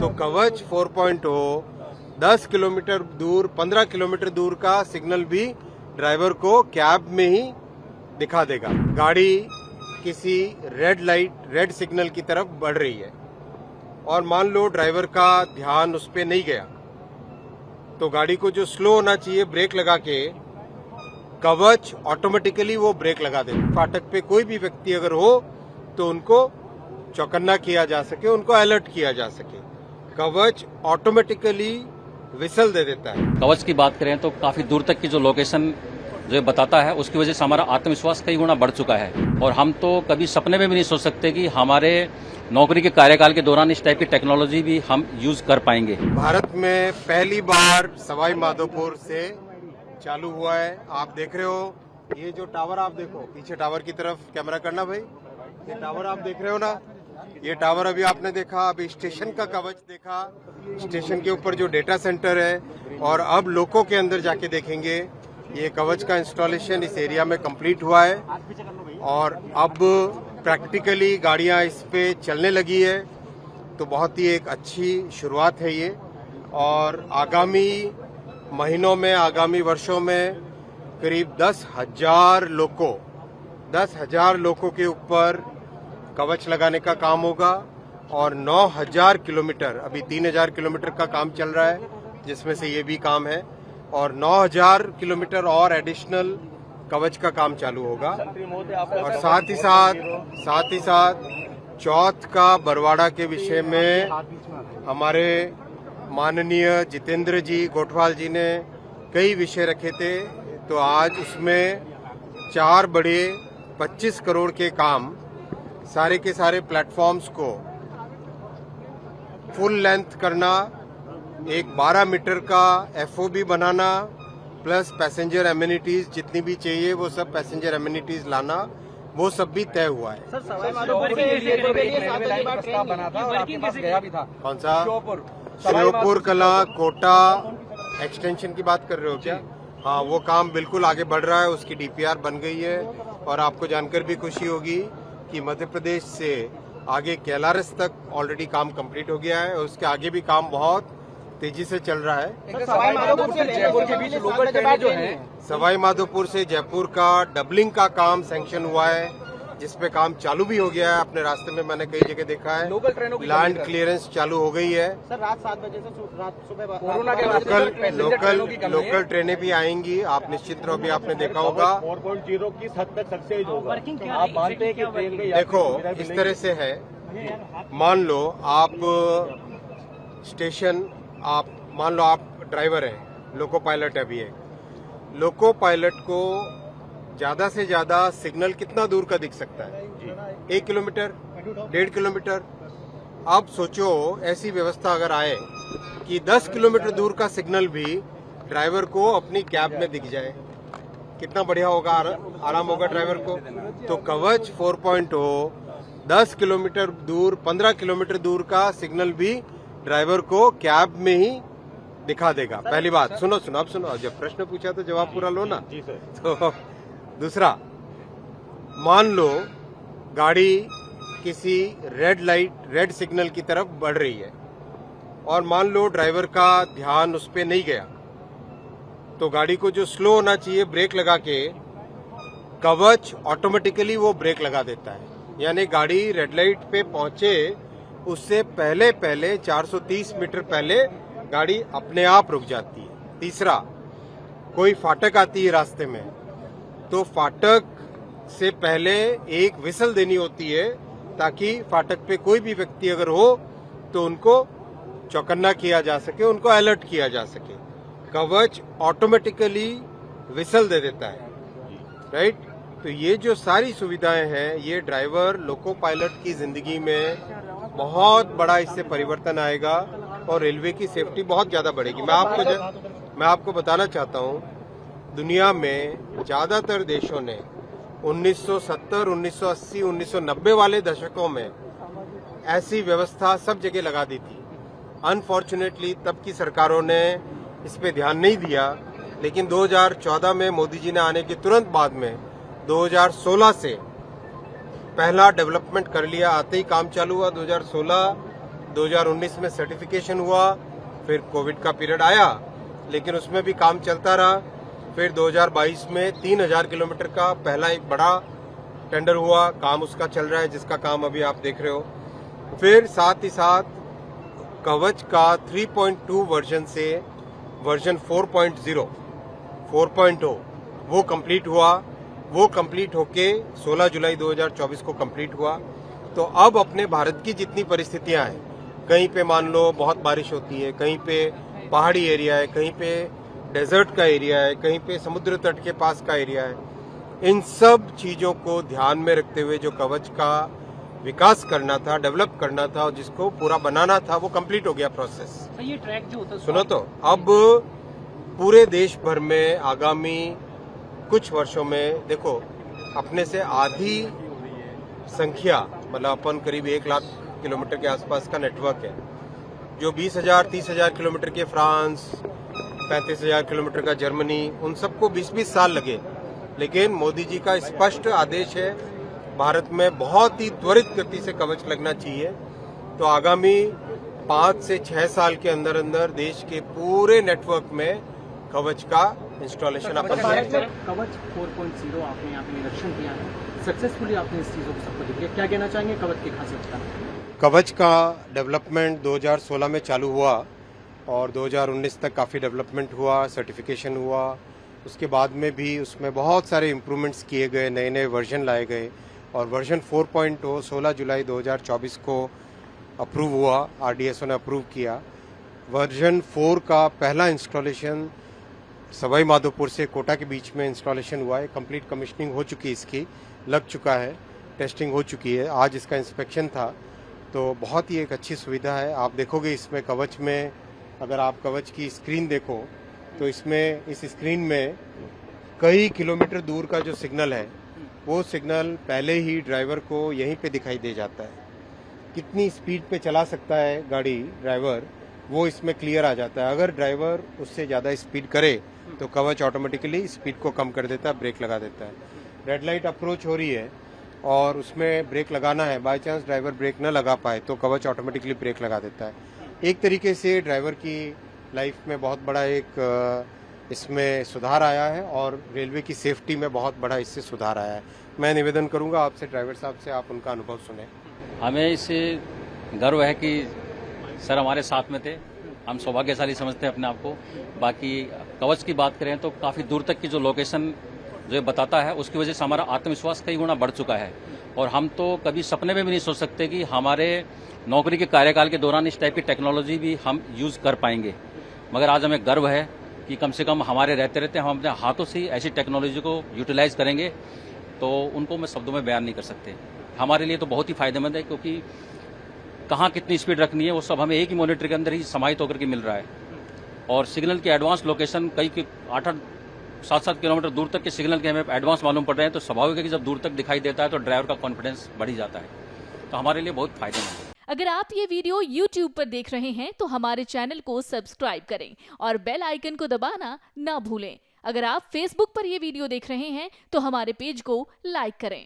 तो कवच 4.0 10 किलोमीटर दूर 15 किलोमीटर दूर का सिग्नल भी ड्राइवर को कैब में ही दिखा देगा। गाड़ी किसी रेड सिग्नल की तरफ बढ़ रही है और मान लो ड्राइवर का ध्यान उस पर नहीं गया, तो गाड़ी को जो स्लो होना चाहिए ब्रेक लगा के कवच ऑटोमेटिकली वो ब्रेक लगा दे। फाटक पे कोई भी व्यक्ति अगर हो तो उनको चौकन्ना किया जा सके, उनको अलर्ट किया जा सके। कवच ऑटोमेटिकली विसल दे देता है। कवच की बात करें तो काफी दूर तक की जो लोकेशन जो ये बताता है, उसकी वजह से हमारा आत्मविश्वास कई गुना बढ़ चुका है और हम तो कभी सपने में भी नहीं सोच सकते कि हमारे नौकरी के कार्यकाल के दौरान इस टाइप की टेक्नोलॉजी भी हम यूज कर पाएंगे। भारत में पहली बार सवाई माधोपुर से चालू हुआ है। आप देख रहे हो ये जो टावर, आप देखो पीछे टावर की तरफ कैमरा करना भाई, ये टावर आप देख रहे हो ना, ये टावर अभी आपने देखा, अभी स्टेशन का कवच देखा, स्टेशन के ऊपर जो डेटा सेंटर है, और अब लोको के अंदर जाके देखेंगे ये कवच का इंस्टॉलेशन इस एरिया में कंप्लीट हुआ है और अब प्रैक्टिकली गाड़ियां इस पे चलने लगी है। तो बहुत ही एक अच्छी शुरुआत है ये, और आगामी महीनों में, आगामी वर्षों में करीब 10,000 लोगों के ऊपर कवच लगाने का काम होगा और 9,000 किलोमीटर, अभी 3,000 किलोमीटर का काम चल रहा है जिसमें से ये भी काम है, और 9,000 किलोमीटर और एडिशनल कवच का काम चालू होगा। और साथ ही साथ चौथ का बरवाड़ा के विषय में हमारे माननीय जितेंद्र जी गोठवाल जी ने कई विषय रखे थे, तो आज उसमें 4 बड़े 25 करोड़ के काम, सारे के सारे प्लेटफॉर्म्स को फुल लेंथ करना, एक 12 मीटर का एफओबी बनाना, प्लस पैसेंजर एमिनिटीज जितनी भी चाहिए वो सब पैसेंजर एमिनिटीज लाना, वो सब भी तय हुआ है। कौन सा? श्योपुर कला कोटा एक्सटेंशन की बात कर रहे हो क्या? हाँ, वो काम बिल्कुल आगे बढ़ रहा है, उसकी डीपीआर बन गई है। और आपको जानकर भी खुशी होगी कि मध्य प्रदेश से आगे कैलारस तक ऑलरेडी काम कंप्लीट हो गया है और उसके आगे भी काम बहुत तेजी से चल रहा है। सवाई माधोपुर से जयपुर के बीच लोकल ट्रेनें जो हैं, सवाई माधोपुर से जयपुर का डबलिंग का काम सैंक्शन हुआ है, जिसपे काम चालू भी हो गया है। अपने रास्ते में मैंने कई जगह देखा है, लोकल ट्रेनों की लैंड क्लियरेंस चालू हो गई है। सर रात 7 बजे से रात सुबह कोरोना के लोकल ट्रेनें भी आएंगी, आप निश्चित रहो, भी आपने देखा होगा। 4.0 किस हद तक सक्सेस होगा? आप मानते हैं कि रेलवे देखो इस तरह से है, मान लो आप स्टेशन, मान लो आप ड्राइवर हैं, लोको पायलट है, अभी एक लोको पायलट को ज्यादा से ज्यादा सिग्नल कितना दूर का दिख सकता है? 1 किलोमीटर, 1.5 किलोमीटर। अब सोचो ऐसी व्यवस्था अगर आए कि 10 किलोमीटर दूर का सिग्नल भी ड्राइवर को अपनी कैब में दिख जाए, कितना बढ़िया होगा, आराम होगा ड्राइवर को। तो कवच 4.0 10 किलोमीटर दूर 15 किलोमीटर दूर का सिग्नल भी ड्राइवर को कैब में ही दिखा देगा। पहली बात सुनो, अब सुनो, जब प्रश्न पूछा तो जवाब पूरा लो ना। जी सर। तो दूसरा, मान लो गाड़ी किसी रेड सिग्नल की तरफ बढ़ रही है और मान लो ड्राइवर का ध्यान उस पर नहीं गया, तो गाड़ी को जो स्लो होना चाहिए ब्रेक लगा के कवच ऑटोमेटिकली वो ब्रेक लगा देता है। यानी गाड़ी रेड लाइट पे पहुंचे उससे पहले 430 मीटर पहले गाड़ी अपने आप रुक जाती है। तीसरा, कोई फाटक आती है रास्ते में, तो फाटक से पहले एक विसल देनी होती है ताकि फाटक पे कोई भी व्यक्ति अगर हो तो उनको चौकन्ना किया जा सके, उनको अलर्ट किया जा सके। कवच ऑटोमेटिकली विसल दे देता है, राइट। तो ये जो सारी सुविधाएं हैं, ये ड्राइवर लोको पायलट की जिंदगी में बहुत बड़ा इससे परिवर्तन आएगा और रेलवे की सेफ्टी बहुत ज्यादा बढ़ेगी। मैं आपको बताना चाहता हूँ, दुनिया में ज्यादातर देशों ने 1970, 1980, 1990 वाले दशकों में ऐसी व्यवस्था सब जगह लगा दी थी। अनफॉर्चुनेटली तब की सरकारों ने इस पे ध्यान नहीं दिया, लेकिन 2014 में मोदी जी ने आने के तुरंत बाद में 2016 से पहला डेवलपमेंट कर लिया, आते ही काम चालू हुआ। 2016 2019 में सर्टिफिकेशन हुआ, फिर कोविड का पीरियड आया, लेकिन उसमें भी काम चलता रहा। फिर 2022 में 3000 किलोमीटर का पहला एक बड़ा टेंडर हुआ, काम उसका चल रहा है, जिसका काम अभी आप देख रहे हो। फिर साथ ही साथ कवच का 3.2 वर्जन से वर्जन 4.0 वो कंप्लीट हुआ। वो कंप्लीट होके 16 जुलाई 2024 को कंप्लीट हुआ। तो अब अपने भारत की जितनी परिस्थितियां हैं, कहीं पे मान लो बहुत बारिश होती है, कहीं पे पहाड़ी एरिया है, कहीं पे डेजर्ट का एरिया है, कहीं पे समुद्र तट के पास का एरिया है, इन सब चीजों को ध्यान में रखते हुए जो कवच का विकास करना था, डेवलप करना था और जिसको पूरा बनाना था, वो कंप्लीट हो गया प्रोसेस। ये ट्रैक जो होता है सुनो तो, अब पूरे देश भर में आगामी कुछ वर्षों में देखो, अपने से आधी संख्या, मतलब अपन करीब 1 लाख किलोमीटर के आसपास का नेटवर्क है। जो 20,000-30,000 किलोमीटर के फ्रांस, 35,000 किलोमीटर का जर्मनी, उन सबको 20-20 साल लगे। लेकिन मोदी जी का स्पष्ट आदेश है, भारत में बहुत ही त्वरित गति से कवच लगना चाहिए। तो आगामी 5 से 6 साल के अंदर अंदर देश के पूरे नेटवर्क में कवच का इंस्टॉलेशन अपन भारत करेंगे। में कवच 4.0 आपने यहाँ पे निरीक्षण किया है, सक्सेसफुली आपने इस चीजों को सबको दिख लिया। क्या कहना चाहेंगे कवच की खासियत का? कवच का डेवलपमेंट 2016 में चालू हुआ और 2019 तक काफ़ी डेवलपमेंट हुआ, सर्टिफिकेशन हुआ। उसके बाद में भी उसमें बहुत सारे इम्प्रूवमेंट्स किए गए, नए नए वर्जन लाए गए और वर्जन 4.0 16 जुलाई 2024 को अप्रूव हुआ, RDSO ने अप्रूव किया। वर्जन 4 का पहला इंस्टॉलेशन सवाई माधोपुर से कोटा के बीच में इंस्टॉलेशन हुआ है। कंप्लीट कमीशनिंग हो चुकी है, इसकी लग चुका है, टेस्टिंग हो चुकी है। आज इसका इंस्पेक्शन था, तो बहुत ही एक अच्छी सुविधा है। आप देखोगे इसमें कवच में, अगर आप कवच की स्क्रीन देखो तो इसमें, इस स्क्रीन में कई किलोमीटर दूर का जो सिग्नल है, वो सिग्नल पहले ही ड्राइवर को यहीं पे दिखाई दे जाता है। कितनी स्पीड पे चला सकता है गाड़ी ड्राइवर, वो इसमें क्लियर आ जाता है। अगर ड्राइवर उससे ज़्यादा स्पीड करे तो कवच ऑटोमेटिकली स्पीड को कम कर देता है, ब्रेक लगा देता है। रेड लाइट अप्रोच हो रही है और उसमें ब्रेक लगाना है, बाय चांस ड्राइवर ब्रेक न लगा पाए तो कवच ऑटोमेटिकली ब्रेक लगा देता है। एक तरीके से ड्राइवर की लाइफ में बहुत बड़ा एक इसमें सुधार आया है और रेलवे की सेफ्टी में बहुत बड़ा इससे सुधार आया है। मैं निवेदन करूंगा आपसे, ड्राइवर साहब से, आप उनका अनुभव सुने। हमें इससे गर्व है कि सर हमारे साथ में थे, हम सौभाग्यशाली समझते हैं अपने आप को। बाकी कवच की बात करें तो काफ़ी दूर तक की जो लोकेशन जो ये बताता है, उसकी वजह से हमारा आत्मविश्वास कई गुना बढ़ चुका है और हम तो कभी सपने में भी नहीं सोच सकते कि हमारे नौकरी के कार्यकाल के दौरान इस टाइप की टेक्नोलॉजी भी हम यूज़ कर पाएंगे। मगर आज हमें गर्व है कि कम से कम हमारे रहते रहते हम अपने हाथों से ही ऐसी टेक्नोलॉजी को यूटिलाइज करेंगे, तो उनको मैं शब्दों में बयान नहीं कर सकते। हमारे लिए तो बहुत ही फायदेमंद है, क्योंकि कहाँ कितनी स्पीड रखनी है वो सब हमें एक ही मॉनिटर के अंदर ही समाहित होकर के मिल रहा है। और सिग्नल के एडवांस लोकेशन कई 8-7 किलोमीटर दूर तक के सिग्नल के हमें एडवांस मालूम पड़ रहे हैं, तो स्वाभाविक है कि जब दूर तक दिखाई देता है तो ड्राइवर का कॉन्फिडेंस बढ़ ही जाता है। तो हमारे लिए बहुत फायदेमंद है। अगर आप ये वीडियो YouTube पर देख रहे हैं तो हमारे चैनल को सब्सक्राइब करें और बेल आइकन को दबाना ना भूलें। अगर आप Facebook पर ये वीडियो देख रहे हैं तो हमारे पेज को लाइक करें।